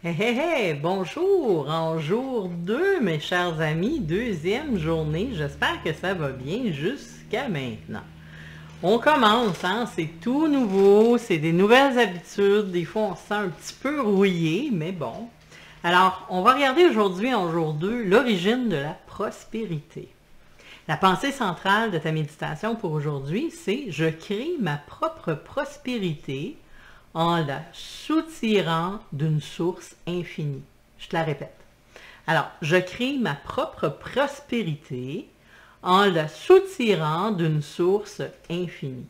Hey, hey, hey, bonjour, en jour 2, mes chers amis, deuxième journée, j'espère que ça va bien jusqu'à maintenant. On commence, hein, c'est tout nouveau, c'est des nouvelles habitudes, des fois on se sent un petit peu rouillé, mais bon. Alors, on va regarder aujourd'hui, en jour 2, l'origine de la prospérité. La pensée centrale de ta méditation pour aujourd'hui, c'est « Je crée ma propre prospérité » en la soutirant d'une source infinie. Je te la répète. Alors, je crée ma propre prospérité en la soutirant d'une source infinie.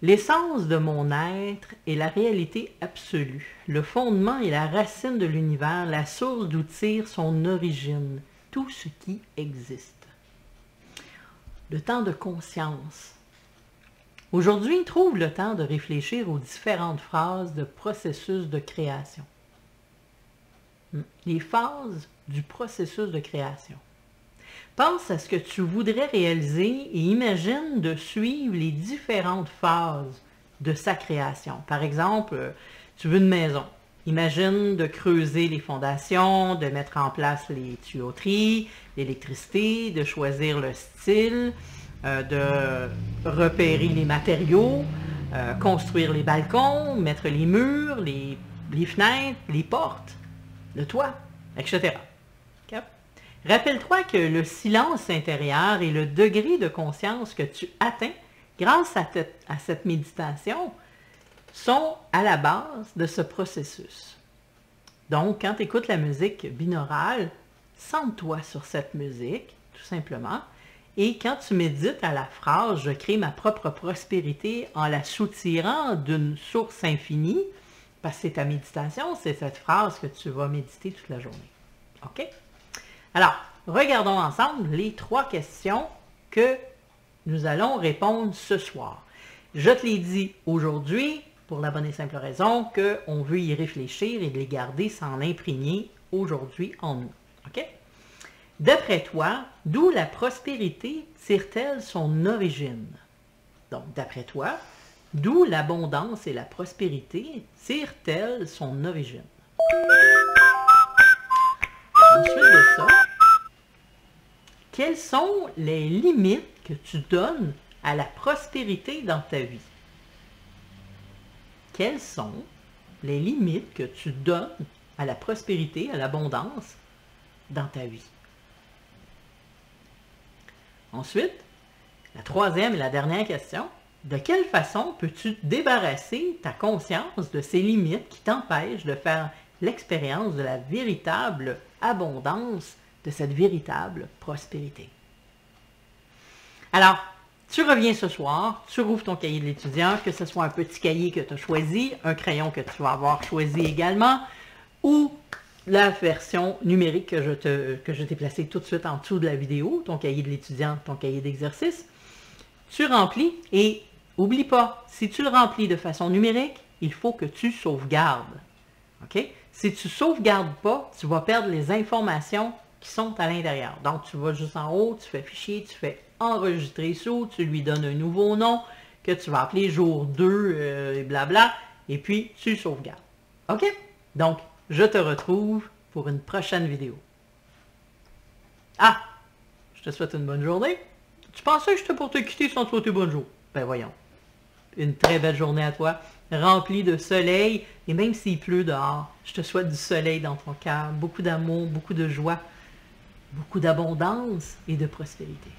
L'essence de mon être est la réalité absolue. Le fondement est la racine de l'univers, la source d'où tire son origine, tout ce qui existe. Le temps de conscience. Aujourd'hui, trouve le temps de réfléchir aux différentes phases de processus de création. Les phases du processus de création. Pense à ce que tu voudrais réaliser et imagine de suivre les différentes phases de sa création. Par exemple, tu veux une maison. Imagine de creuser les fondations, de mettre en place les tuyauteries, l'électricité, de choisir le style, de repérer les matériaux, construire les balcons, mettre les murs, les fenêtres, les portes, le toit, etc. Okay? Rappelle-toi que le silence intérieur et le degré de conscience que tu atteins grâce à cette méditation sont à la base de ce processus. Donc, quand tu écoutes la musique binaurale, sente-toi sur cette musique, tout simplement. Et quand tu médites à la phrase « Je crée ma propre prospérité en la soutirant d'une source infinie », parce que c'est ta méditation, c'est cette phrase que tu vas méditer toute la journée. OK? Alors, regardons ensemble les 3 questions que nous allons répondre ce soir. Je te l'ai dit aujourd'hui, pour la bonne et simple raison qu'on veut y réfléchir et les garder sans l'imprégner aujourd'hui en nous. OK? D'après toi, d'où la prospérité tire-t-elle son origine? Donc, d'après toi, d'où l'abondance et la prospérité tirent-elles son origine? Ensuite de ça, quelles sont les limites que tu donnes à la prospérité dans ta vie? Quelles sont les limites que tu donnes à la prospérité, à l'abondance dans ta vie? Ensuite, la troisième et la dernière question, de quelle façon peux-tu débarrasser ta conscience de ces limites qui t'empêchent de faire l'expérience de la véritable abondance, de cette véritable prospérité? Alors, tu reviens ce soir, tu rouvres ton cahier de l'étudiant, que ce soit un petit cahier que tu as choisi, un crayon que tu vas avoir choisi également, ou la version numérique que je t'ai placée tout de suite en dessous de la vidéo, ton cahier de l'étudiant, ton cahier d'exercice. Tu remplis et oublie pas, si tu le remplis de façon numérique, il faut que tu sauvegardes. OK? Si tu ne sauvegardes pas, tu vas perdre les informations qui sont à l'intérieur. Donc, tu vas juste en haut, tu fais fichier, tu fais enregistrer sous, tu lui donnes un nouveau nom que tu vas appeler jour 2 et blabla, et puis tu sauvegardes. OK? Donc, je te retrouve pour une prochaine vidéo. Ah! Je te souhaite une bonne journée. Tu pensais que j'étais pour te quitter sans te souhaiter bonne journée? Ben voyons. Une très belle journée à toi, remplie de soleil, et même s'il pleut dehors, je te souhaite du soleil dans ton cœur, beaucoup d'amour, beaucoup de joie, beaucoup d'abondance et de prospérité.